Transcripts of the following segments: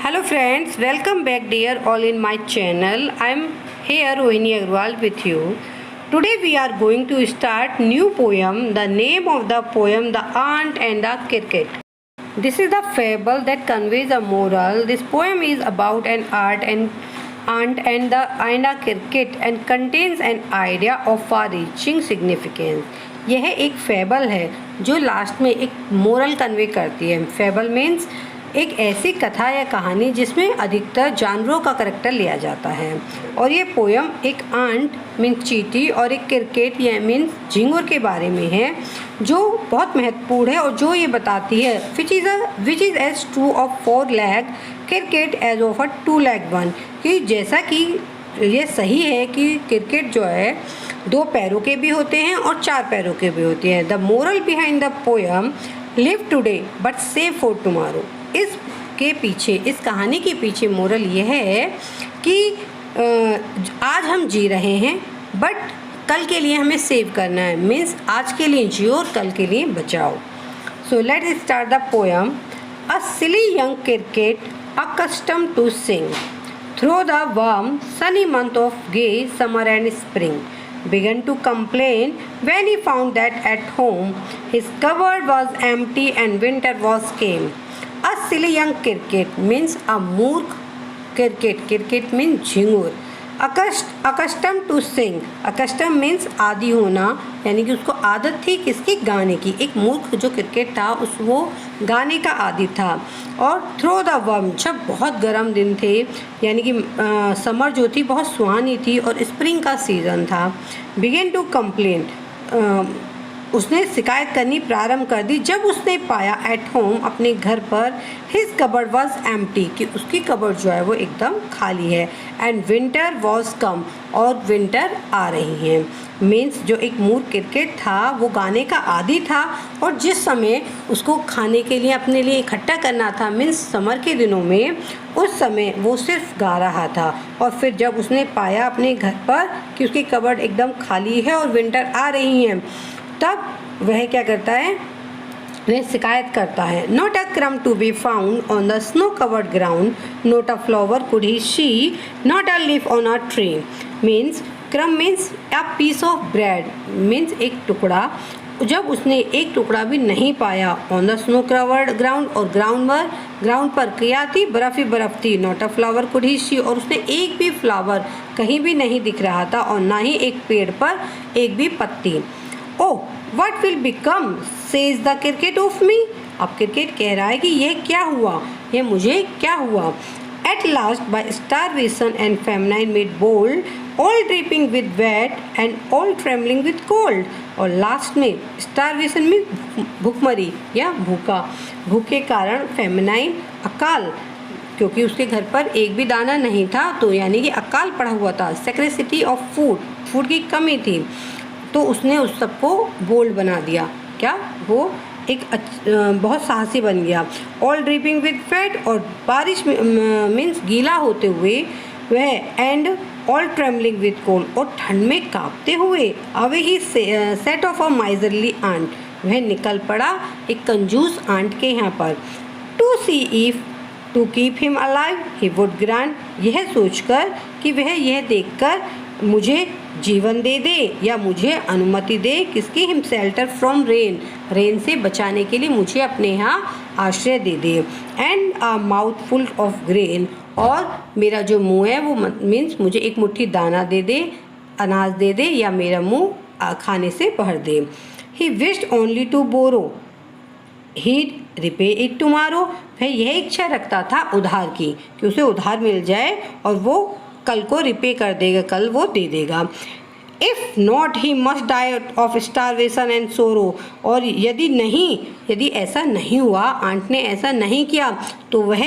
Hello friends, welcome back dear all in my channel. I am here Rohini Agarwal with you. Today we are going to start new poem. The name of the poem, The Ant and the Cricket. This is the fable that conveys a moral. This poem is about an ant and a cricket and contains an idea of far-reaching significance. यह एक fable है जो last में एक moral convey करती है. Fable means एक ऐसी कथा या कहानी जिसमें अधिकतर जानवरों का करैक्टर लिया जाता है. और ये पोयम एक आंट मीन्स चींटी और एक क्रिकेट या मीन्स झिंगुर के बारे में है जो बहुत महत्वपूर्ण है और जो ये बताती है which is edge true of 4 leg cricket edge of a 2 leg one. कि जैसा कि ये सही है कि क्रिकेट जो है 2 पैरों के भी होते हैं और 4 पैरों के भी होते हैं. The moral behind the poem, live today but save for tomorrow. इसके पीछे, इस कहानी के पीछे मोरल यह है कि आज हम जी रहे हैं बट कल के लिए हमें सेव करना है. मीन्स आज के लिए जियो और कल के लिए बचाओ. So let's start the poem. A silly young cricket accustomed to sing through the warm sunny month of gay summer and spring began to complain when he found that at home his cupboard was empty and winter was came. A silly young cricket means a मूर्ख cricket means Jhingur. accustomed to sing, accustomed means आदी होना, यानी कि उसको आदत थी किसकी, गाने की. एक मूर्ख जो क्रिकेट था वो गाने का आदी था. और थ्रो द वर्म, जब बहुत गर्म दिन थे यानी कि समर जो थी बहुत सुहानी थी और स्प्रिंग का सीज़न था. बिगेन टू कंप्लेन, उसने शिकायत करनी प्रारंभ कर दी जब उसने पाया एट होम, अपने घर पर, हिज कबर्ड वॉज एम्प्टी, कि उसकी कबर्ड जो है वो एकदम खाली है. एंड विंटर वॉज कम, और विंटर आ रही है. मीन्स जो एक मूर्ख क्रिकेट था वो गाने का आदी था और जिस समय उसको खाने के लिए अपने लिए इकट्ठा करना था मीन्स समर के दिनों में, उस समय वो सिर्फ गा रहा था. और फिर जब उसने पाया अपने घर पर कि उसकी कबर्ड एकदम खाली है और विंटर आ रही है, तब वह क्या करता है, वह शिकायत करता है. Not a crumb to be found on the snow covered ground, not a flower could he see, not a leaf on a tree. Means crumb means a piece of bread, means एक टुकड़ा. जब उसने एक टुकड़ा भी नहीं पाया on the snow covered ground, और ग्राउंड पर क्या थी, बर्फ़ ही बर्फ़ थी. Not a flower could he see, और उसने एक भी फ्लावर कहीं भी नहीं दिख रहा था और ना ही एक पेड़ पर एक भी पत्ती. Oh what will become says the cricket of me. अब क्रिकेट कह रहा है कि यह क्या हुआ, यह मुझे क्या हुआ. At last by starvation and feminine made bold, all dripping with wet and all trembling with cold. और लास्ट में स्टारवेशन में भूखमरी या भूख के कारण, फेमिनाइन अकाल, क्योंकि उसके घर पर एक भी दाना नहीं था तो यानी कि अकाल पड़ा हुआ था. सेक्रेसिटी ऑफ फूड की कमी थी, तो उसने उस सबको बोल्ड बना दिया. क्या, वो एक बहुत साहसी बन गया. ऑल ड्रिपिंग विद वेट, और बारिश मीन्स गीला होते हुए वह, and all trembling with cold, और ठंड में कांपते हुए. Away he set off a miserly aunt, वह निकल पड़ा एक कंजूस आंट के यहाँ पर. To see if to keep him alive he would grant, यह सोचकर कि वह यह देखकर मुझे जीवन दे दे या मुझे अनुमति दे, किसकी, हिम शेल्टर फ्रॉम रेन से बचाने के लिए मुझे अपने यहाँ आश्रय दे दे. And a mouthful of grain, और मेरा जो मुंह है वो मीन्स मुझे एक मुट्ठी दाना दे दे, अनाज दे दे, या मेरा मुंह खाने से भर दे. He wished only to borrow, he'd repay it tomorrow. वह यह इच्छा रखता था उधार की, कि उसे उधार मिल जाए और वो कल को रिपे कर देगा, कल वो दे देगा. If not he must die of starvation and sorrow, और यदि ऐसा नहीं हुआ, आंट ने ऐसा नहीं किया, तो वह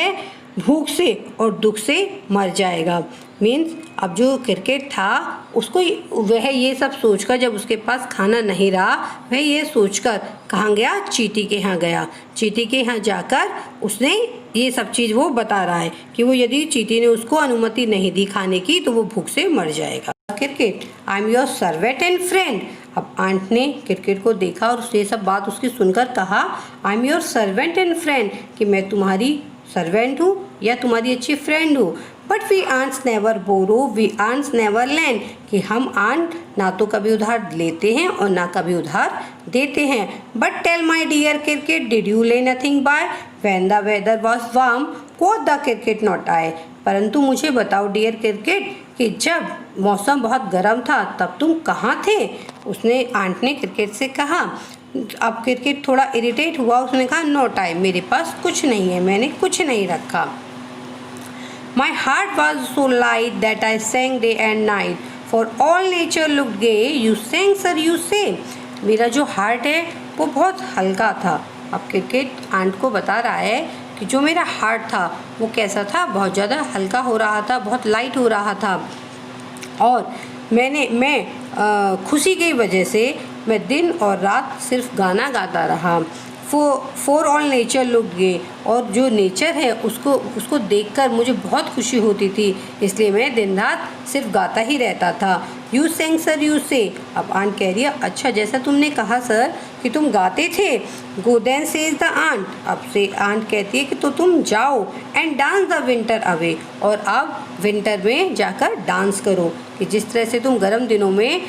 भूख से और दुख से मर जाएगा. मीन्स अब जो क्रिकेट था उसको वह ये सब सोचकर, जब उसके पास खाना नहीं रहा, वह ये सोचकर कहाँ गया, चींटी के यहाँ गया. चींटी के यहाँ जाकर उसने ये सब चीज़ वो बता रहा है कि वो, यदि चींटी ने उसको अनुमति नहीं दी खाने की तो वो भूख से मर जाएगा. Cricket, I am your servant and friend. अब आंट ने क्रिकेट को देखा और ये सब बात उसकी सुनकर कहा, I am your servant and friend, कि मैं तुम्हारी सर्वेंट हूँ या तुम्हारी अच्छी फ्रेंड हूँ। But we ants never borrow, we ants never lend, कि हम आंट ना तो कभी उधार लेते हैं और ना कभी उधार देते हैं। But tell my dear cricket, did you lay nothing by when the weather was warm, quoth the cricket not I. परंतु मुझे बताओ डियर क्रिकेट कि जब मौसम बहुत गर्म था तब तुम कहाँ थे? उसने आंट ने क्रिकेट से कहा। अब क्रिकेट थोड़ा इरिटेट हुआ, उसने कहा नो टाइम, मेरे पास कुछ नहीं है, मैंने कुछ नहीं रखा। My heart was so light that I sang day and night, for all nature look gay, you sang sir you say. मेरा जो हार्ट है वो बहुत हल्का था। अब क्रिकेट आंट को बता रहा है कि जो मेरा हार्ट था वो कैसा था, बहुत ज़्यादा हल्का हो रहा था, बहुत लाइट हो रहा था, और मैं खुशी की वजह से मैं दिन और रात सिर्फ गाना गाता रहा। फॉर ऑल नेचर लुक गे, और जो नेचर है उसको देखकर मुझे बहुत खुशी होती थी, इसलिए मैं दिन रात सिर्फ गाता ही रहता था। यू सेंग सर यू से। अब आंट कह रही है अच्छा जैसा तुमने कहा सर कि तुम गाते थे। Go then says the ant, अब से आंट कहती है कि तो तुम जाओ and dance the winter away, और अब विंटर में जाकर डांस करो, कि जिस तरह से तुम गर्म दिनों में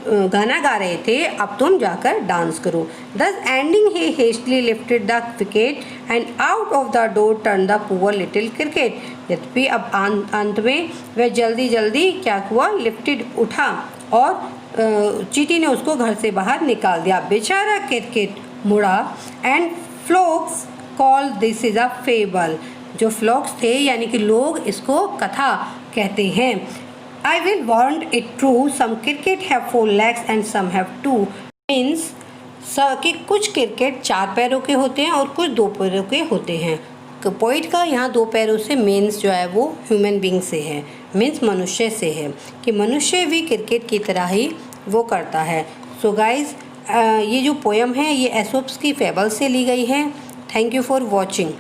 गाना गा रहे थे अब तुम जाकर डांस करो। Thus ending he hastily lifted the wicket and out of the door turned the poor little cricket। यद्यपि अब अंत में वह जल्दी जल्दी क्या हुआ, लिफ्टेड उठा और चींटी ने उसको घर से बाहर निकाल दिया। बेचारा क्रिकेट मुड़ा। And flocs call this is a fable, जो फ्लोक्स थे यानी कि लोग इसको कथा कहते हैं। I will warrant it true, some cricket have 4 legs and some have 2, means कि कुछ क्रिकेट 4 पैरों के होते हैं और कुछ 2 पैरों के होते हैं। पोइट का यहाँ 2 पैरों से मीन्स जो है वो ह्यूमन बींग से है, मीन्स मनुष्य से है, कि मनुष्य भी क्रिकेट की तरह ही वो करता है। सो गाइज ये जो पोयम है ये एसोप्स की फेबल से ली गई है। Thank you for watching.